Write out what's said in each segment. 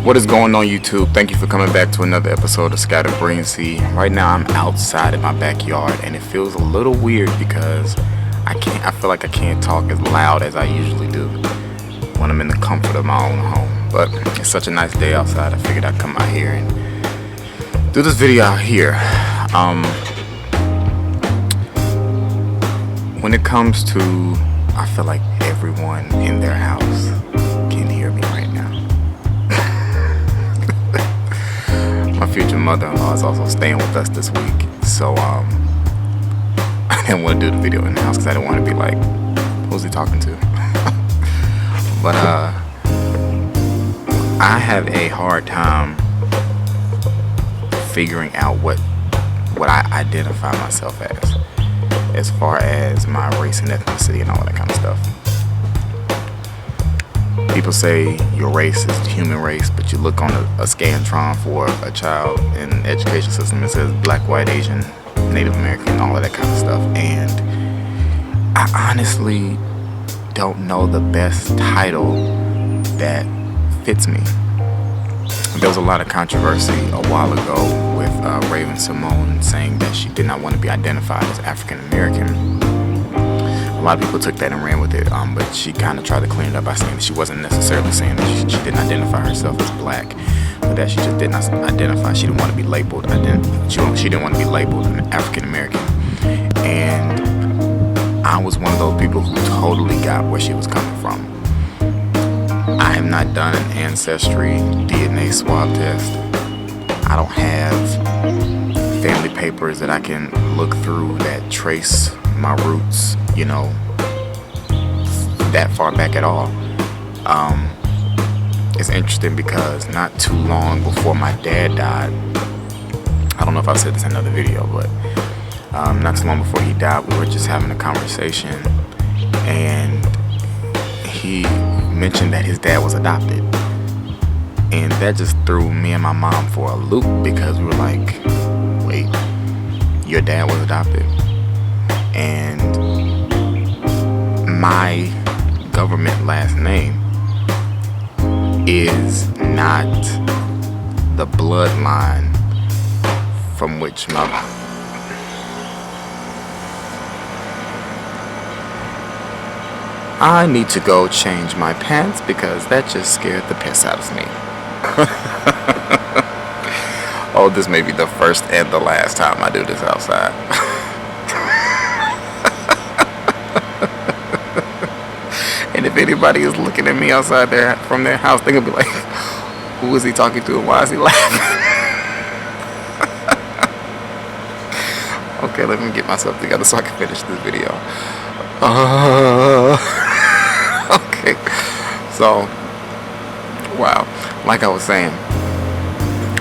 What is going on, YouTube? Thank you for coming back to another episode of Scattered Brilliancy. Right now I'm outside in my backyard and it feels a little weird because I feel like I can't talk as loud as I usually do when I'm in the comfort of my own home. But it's such a nice day outside, I figured I'd come out here and do this video out here. When it comes to, I feel like everyone in their house can hear me right now. My future mother-in-law is also staying with us this week, so I didn't want to do the video in the house because I didn't want to be like, who's he talking to? But I have a hard time figuring out what I identify myself as far as my race and ethnicity and all that kind of stuff. People say your race is the human race, but you look on a Scantron for a child in the education system, it says black, white, Asian, Native American, all of that kind of stuff. And I honestly don't know the best title that fits me. There was a lot of controversy a while ago with Raven Simone saying that she did not want to be identified as African American. A lot of people took that and ran with it, but she kind of tried to clean it up by saying that she wasn't necessarily saying that she didn't identify herself as black, but that she just did not identify. She didn't want to be labeled. She didn't want to be labeled an African American, and I was one of those people who totally got where she was coming from. I have not done an ancestry DNA swab test. I don't have family papers that I can look through that trace my roots, that far back at all. It's interesting because not too long before my dad died, I don't know if I said this in another video, but not too long before he died, we were just having a conversation and he mentioned that his dad was adopted, and that just threw me and my mom for a loop because we were like, wait, your dad was adopted? And my government last name is not the bloodline from which I need to go change my pants because that just scared the piss out of me. Oh, this may be the first and the last time I do this outside. And if anybody is looking at me outside there from their house, they're gonna be like, who is he talking to and why is he laughing? Okay, let me get myself together so I can finish this video. Okay, so wow, like I was saying,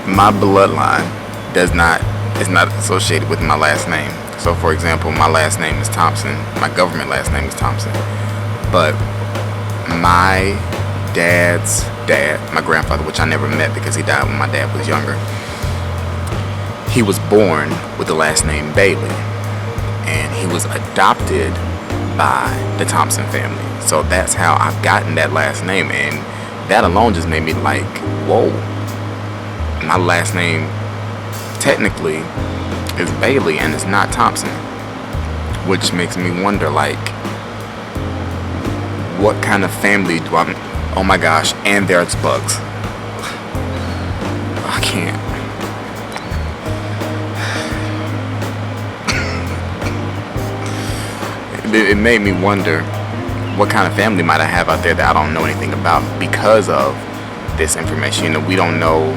my bloodline is not associated with my last name. So for example, my last name is Thompson, my government last name is Thompson, but my dad's dad, my grandfather, which I never met because he died when my dad was younger, he was born with the last name Bailey, and he was adopted by the Thompson family. So that's how I've gotten that last name, and that alone just made me like, whoa, my last name technically is Bailey and it's not Thompson, which makes me wonder, like, what kind of family do I, oh my gosh, and there's bugs. I can't. It made me wonder what kind of family might I have out there that I don't know anything about because of this information. We don't know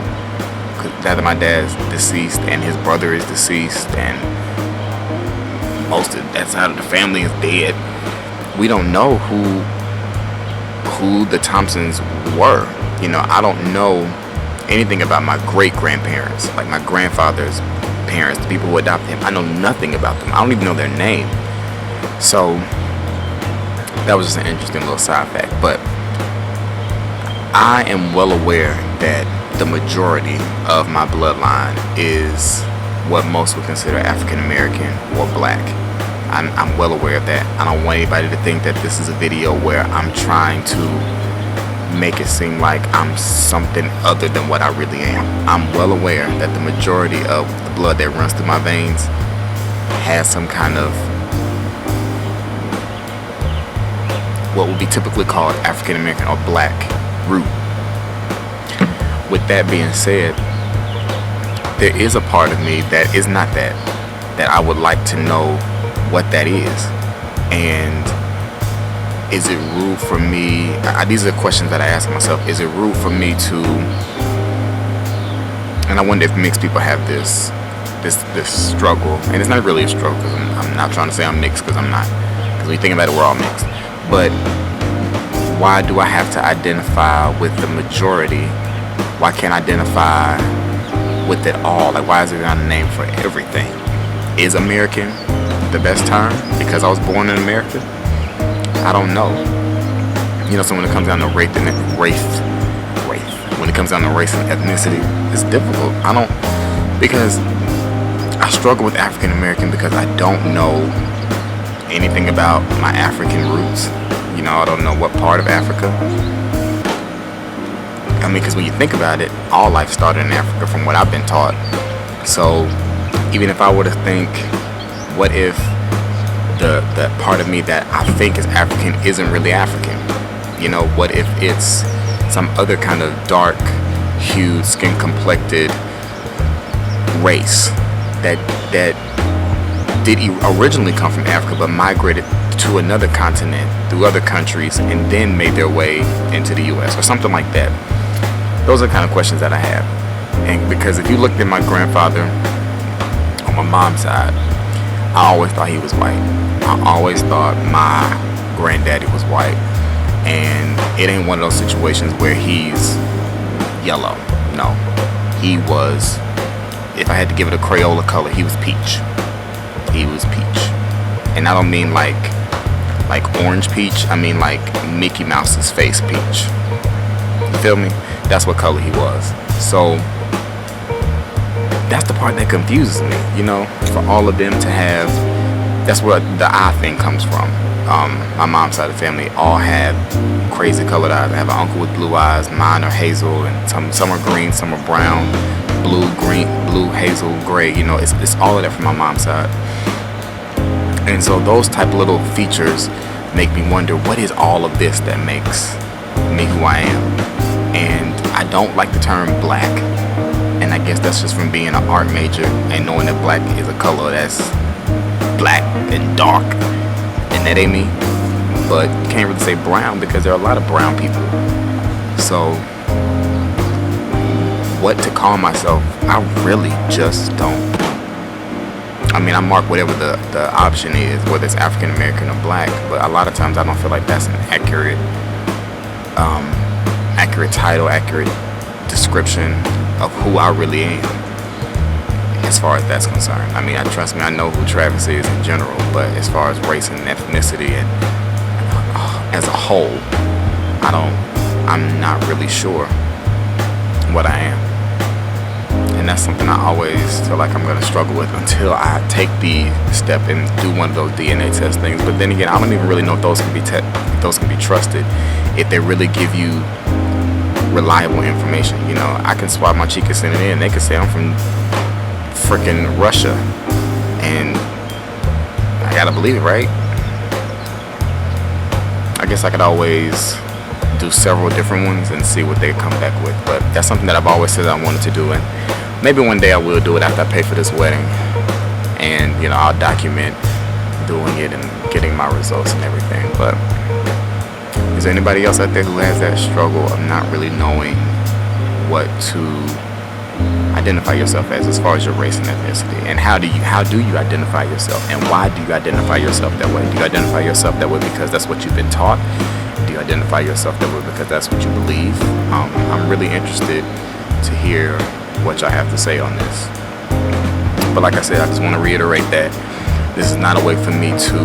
that my dad's deceased and his brother is deceased and most of that side of the family is dead. We don't know who the Thompsons were. I don't know anything about my great-grandparents, like my grandfather's parents, the people who adopted him. I know nothing about them. I don't even know their name. So that was just an interesting little side fact. But I am well aware that the majority of my bloodline is what most would consider African American or black. I'm well aware of that. I don't want anybody to think that this is a video where I'm trying to make it seem like I'm something other than what I really am. I'm well aware that the majority of the blood that runs through my veins has some kind of what would be typically called African American or black root. With that being said, there is a part of me that is not that I would like to know what that is. And is it rude for me? These are questions that I ask myself. Is it rude for me to, and I wonder if mixed people have this struggle, and it's not really a struggle, because I'm not trying to say I'm mixed, because I'm not, because when you think about it, we're all mixed. But why do I have to identify with the majority? Why can't I identify with it all? Like, why is there not a name for everything? Is American the best term because I was born in America? I don't know. You know, so when it comes down to when it comes down to race and ethnicity, it's difficult. Because I struggle with African American because I don't know anything about my African roots. You know, I don't know what part of Africa. I mean, because when you think about it, all life started in Africa from what I've been taught. So even if I were to think, what if the part of me that I think is African isn't really African? You know, what if it's some other kind of dark hued, skin complected race that did originally come from Africa but migrated to another continent through other countries and then made their way into the US or something like that? Those are the kind of questions that I have. And because if you looked at my grandfather on my mom's side, I always thought he was white. I always thought my granddaddy was white. And it ain't one of those situations where he's yellow. No. He was, if I had to give it a Crayola color, he was peach. He was peach. And I don't mean like orange peach. I mean like Mickey Mouse's face peach. You feel me? That's what color he was. So that's the part that confuses me, you know, for all of them to have. That's where the eye thing comes from. My mom's side of the family all have crazy colored eyes. I have an uncle with blue eyes. Mine are hazel, and some are green, some are brown, blue, green, blue, hazel, gray. You know, it's all of that from my mom's side. And so those type of little features make me wonder, what is all of this that makes me who I am? And I don't like the term black. And I guess that's just from being an art major and knowing that black is a color that's black and dark, and that ain't me. But can't really say brown because there are a lot of brown people. So what to call myself, I really just don't. I mean, I mark whatever the option is, whether it's African American or black, but a lot of times I don't feel like that's an accurate title, accurate description of who I really am, as far as that's concerned. I mean, trust me, I know who Travis is in general, but as far as race and ethnicity and as a whole, I'm not really sure what I am. And that's something I always feel like I'm going to struggle with until I take the step and do one of those DNA test things. But then again, I don't even really know if those can be trusted, if they really give you reliable information. You know, I can swab my cheek and send it in, they can say I'm from freaking Russia, and I gotta believe it, right? I guess I could always do several different ones and see what they come back with. But that's something that I've always said I wanted to do, and maybe one day I will do it after I pay for this wedding, and you know, I'll document doing it and getting my results and everything. But is there anybody else out there who has that struggle of not really knowing what to identify yourself as far as your race and ethnicity? And how do you identify yourself, and why do you identify yourself that way? Do you identify yourself that way because that's what you've been taught? Do you identify yourself that way because that's what you believe? I'm really interested to hear what y'all have to say on this. But like I said, I just want to reiterate that this is not a way for me to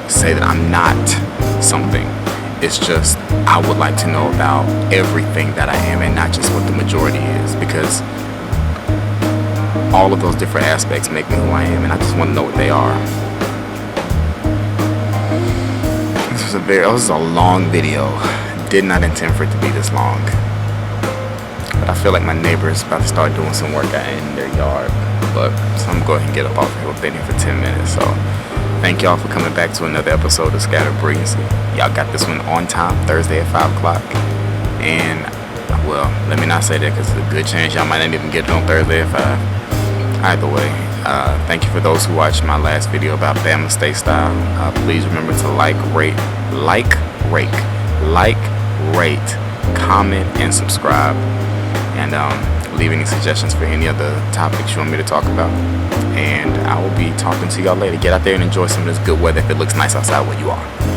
say that I'm not something. It's just I would like to know about everything that I am and not just what the majority is, because all of those different aspects make me who I am, and I just want to know what they are. This was a long video, did not intend for it to be this long. But I feel like my neighbor is about to start doing some work out in their yard. So I'm going to go ahead and get up off here. We've been here for 10 minutes. So thank y'all for coming back to another episode of Scattered Brilliancy. Y'all got this one on time, Thursday at 5 o'clock. And, well, let me not say that because it's a good chance y'all might not even get it on Thursday at 5. Either way, thank you for those who watched my last video about Bama State Style. Please remember to rate, comment, and subscribe. And leave any suggestions for any other topics you want me to talk about. And I will be talking to y'all later. Get out there and enjoy some of this good weather if it looks nice outside where you are.